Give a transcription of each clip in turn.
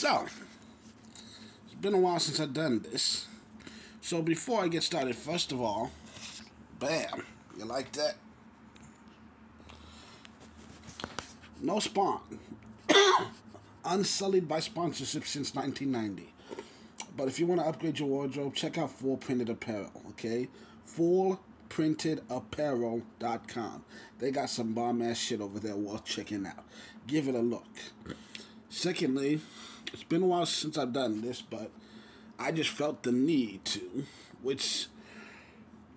So, it's been a while since I've done this. So before I get started, first of all, bam, you like that? No spawn. Unsullied by sponsorship since 1990. But if you want to upgrade your wardrobe, check out Full Printed Apparel, okay? FullPrintedApparel.com. They got some bomb-ass shit over there worth checking out. Give it a look. Secondly, it's been a while since I've done this, but I just felt the need to, which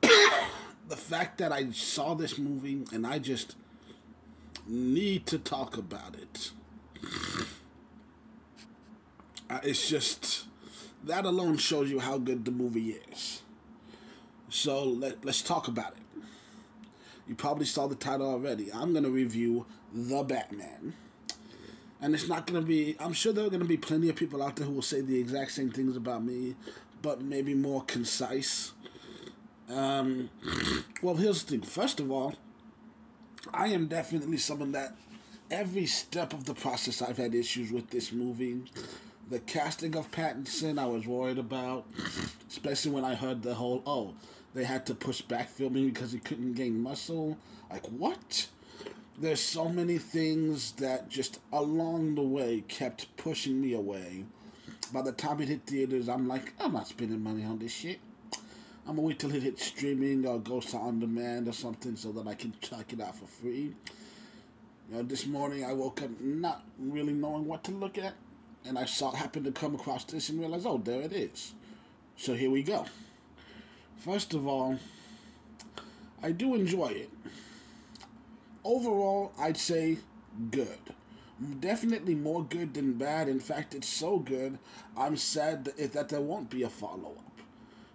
the fact that I saw this movie and I just need to talk about it. It's just, that alone shows you how good the movie is. So let's talk about it. You probably saw the title already. I'm going to review The Batman. And it's not going to be, I'm sure there are going to be plenty of people out there who will say the exact same things about me, but maybe more concise. Well, here's the thing. First of all, I am definitely someone that every step of the process I've had issues with this movie. The casting of Pattinson I was worried about, especially when I heard the whole, they had to push back filming because he couldn't gain muscle. Like, what? There's so many things that just along the way kept pushing me away. By the time it hit theaters, I'm like, I'm not spending money on this shit. I'm gonna wait till it hits streaming or goes to on demand or something so that I can check it out for free. This morning I woke up not really knowing what to look at, and I happened to come across this and realize, oh, there it is. So here we go. First of all, I do enjoy it. Overall, I'd say good. Definitely more good than bad. In fact, it's so good, I'm sad that there won't be a follow-up.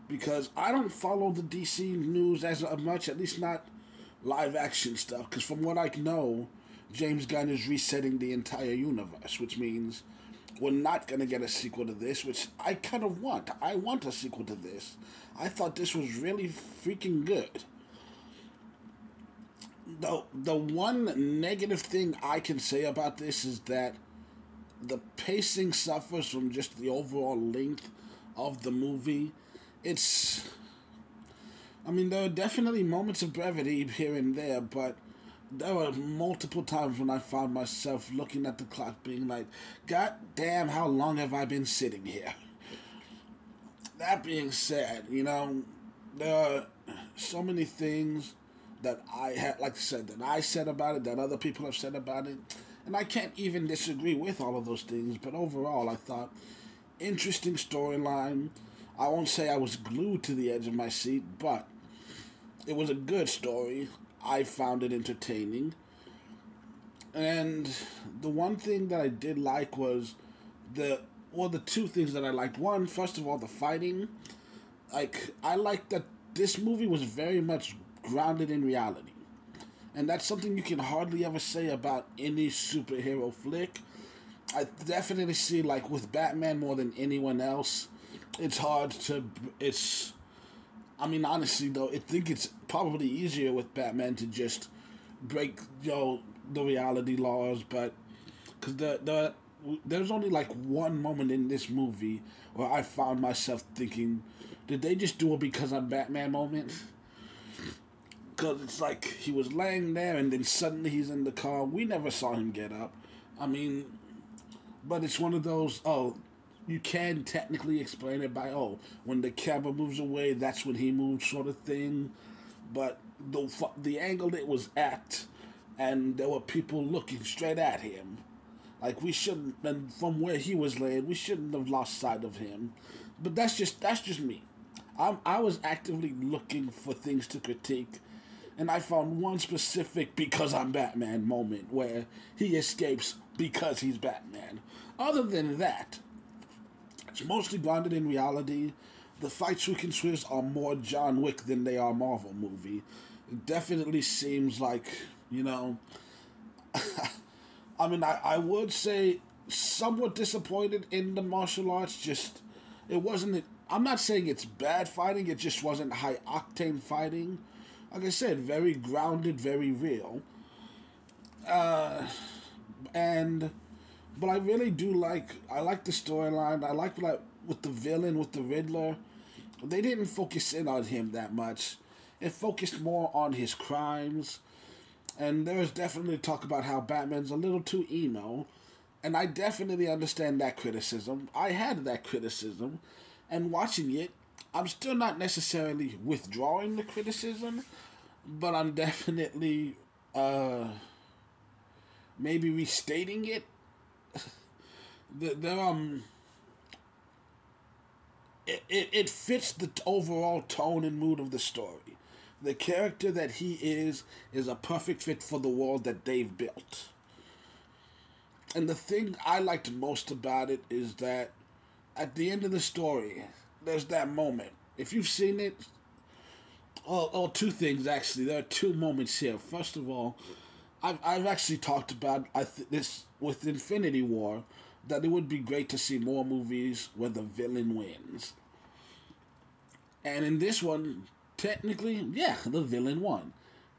Because I don't follow the DC news as much, at least not live-action stuff. Because from what I know, James Gunn is resetting the entire universe, which means we're not going to get a sequel to this, which I kind of want. I want a sequel to this. I thought this was really freaking good. The one negative thing I can say about this is that the pacing suffers from just the overall length of the movie. There are definitely moments of brevity here and there, but there were multiple times when I found myself looking at the clock being like, God damn, how long have I been sitting here? That being said, there are so many things that I had, like I said, that I said about it, that other people have said about it, and I can't even disagree with all of those things, but overall I thought, interesting storyline. I won't say I was glued to the edge of my seat, but it was a good story. I found it entertaining. And the one thing that I did like was the two things that I liked. One, first of all, the fighting. I liked that this movie was very much grounded in reality. And that's something you can hardly ever say about any superhero flick. I definitely see, with Batman more than anyone else, it's hard to, honestly though, I think it's probably easier with Batman to just break, the reality laws, but, because there's only one moment in this movie where I found myself thinking, did they just do it because I'm Batman moment? Because it's he was laying there and then suddenly he's in the car. We never saw him get up. But it's one of those, you can technically explain it by, when the camera moves away, that's when he moves sort of thing. But the angle it was at, and there were people looking straight at him. We shouldn't, and from where he was laying, we shouldn't have lost sight of him. But that's just me. I was actively looking for things to critique, and I found one specific because I'm Batman moment where he escapes because he's Batman. Other than that, it's mostly grounded in reality. The fights we can switch are more John Wick than they are Marvel movie. It definitely seems like, I would say somewhat disappointed in the martial arts. I'm not saying it's bad fighting, it just wasn't high-octane fighting. Like I said, very grounded, very real. And But I really do I like the storyline. I like with the villain, with the Riddler. They didn't focus in on him that much. It focused more on his crimes. And there was definitely talk about how Batman's a little too emo. And I definitely understand that criticism. I had that criticism. And watching it, I'm still not necessarily withdrawing the criticism, but I'm definitely maybe restating it. The it fits the overall tone and mood of the story. The character that he is a perfect fit for the world that they've built. And the thing I liked most about it is that at the end of the story, there's that moment. If you've seen it, two things actually. There are two moments here. First of all, I've actually talked about this with Infinity War, that it would be great to see more movies where the villain wins. And in this one, technically, yeah, the villain won.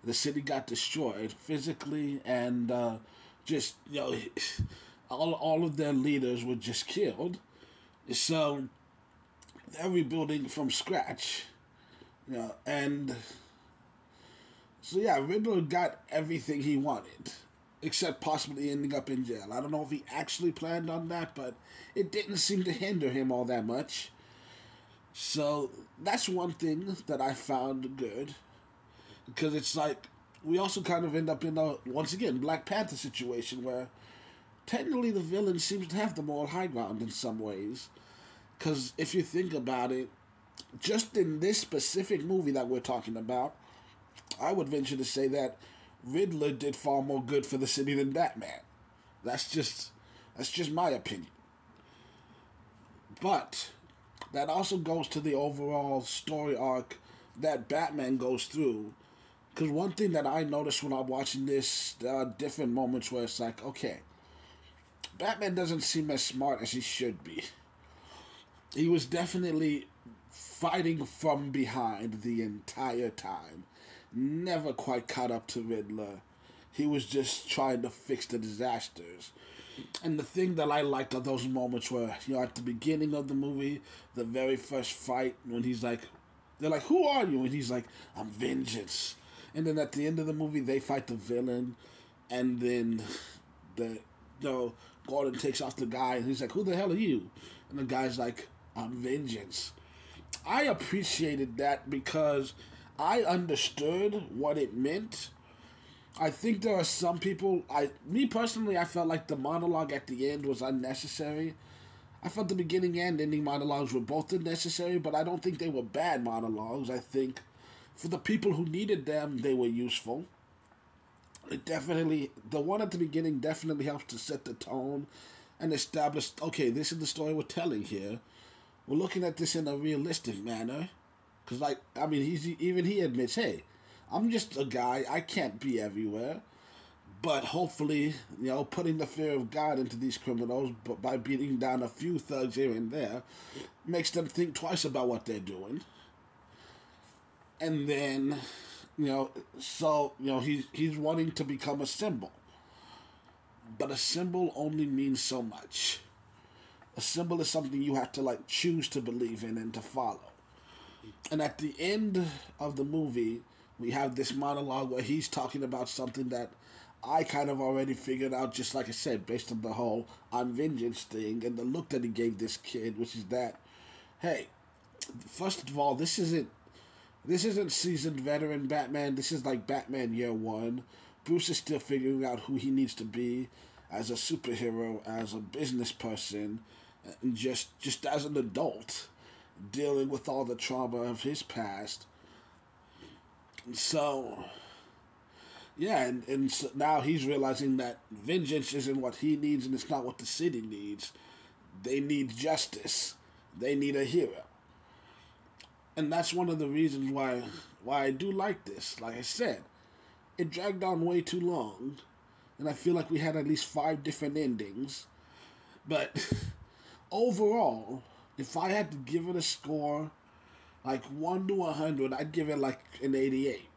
The city got destroyed physically, and just all of their leaders were just killed. So they're rebuilding from scratch. And so yeah, Riddler got everything he wanted, except possibly ending up in jail. I don't know if he actually planned on that, but it didn't seem to hinder him all that much. So that's one thing that I found good, because it's like we also kind of end up in a, once again, Black Panther situation where technically the villain seems to have the moral high ground in some ways. Because if you think about it, just in this specific movie that we're talking about, I would venture to say that Riddler did far more good for the city than Batman. That's just my opinion. But that also goes to the overall story arc that Batman goes through. Because one thing that I noticed when I'm watching this, there are different moments where it's like, okay, Batman doesn't seem as smart as he should be. He was definitely fighting from behind the entire time. Never quite caught up to Riddler. He was just trying to fix the disasters. And the thing that I liked are those moments where, at the beginning of the movie, the very first fight, when he's like, they're like, who are you? And he's like, I'm Vengeance. And then at the end of the movie, they fight the villain, and then Gordon takes off the guy, and he's like, who the hell are you? And the guy's like, I'm Vengeance. I appreciated that because I understood what it meant. I think there are some people, me personally, I felt like the monologue at the end was unnecessary. I felt the beginning and ending monologues were both unnecessary, but I don't think they were bad monologues. I think for the people who needed them, they were useful. The one at the beginning definitely helps to set the tone and establish, okay, this is the story we're telling here. We're looking at this in a realistic manner. Because, he admits, hey, I'm just a guy. I can't be everywhere. But hopefully, putting the fear of God into these criminals by beating down a few thugs here and there makes them think twice about what they're doing. And then, he's wanting to become a symbol. But a symbol only means so much. A symbol is something you have to, choose to believe in and to follow. And at the end of the movie, we have this monologue where he's talking about something that I kind of already figured out, just like I said, based on the whole I'm Vengeance thing and the look that he gave this kid, which is that, hey, first of all, this isn't seasoned veteran Batman. This is like Batman Year One. Bruce is still figuring out who he needs to be as a superhero, as a business person, and just as an adult, dealing with all the trauma of his past. So, yeah, and so now he's realizing that vengeance isn't what he needs and it's not what the city needs. They need justice. They need a hero. And that's one of the reasons why I do like this. Like I said, it dragged on way too long, and I feel like we had at least 5 different endings. But overall, if I had to give it a score, 1 to 100, I'd give it an 88.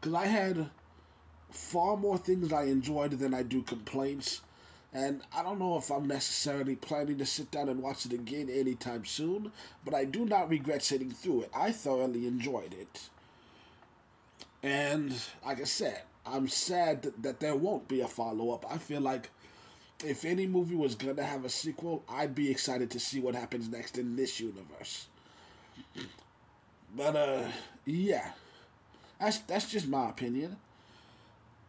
Because I had far more things I enjoyed than I do complaints. And I don't know if I'm necessarily planning to sit down and watch it again anytime soon, but I do not regret sitting through it. I thoroughly enjoyed it. And like I said, I'm sad that there won't be a follow up. I feel like if any movie was going to have a sequel, I'd be excited to see what happens next in this universe. But yeah, that's just my opinion.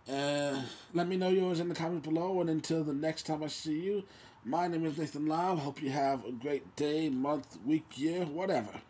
Let me know yours in the comments below, and until the next time I see you, my name is Nathan Lyle. Hope you have a great day, month, week, year, whatever.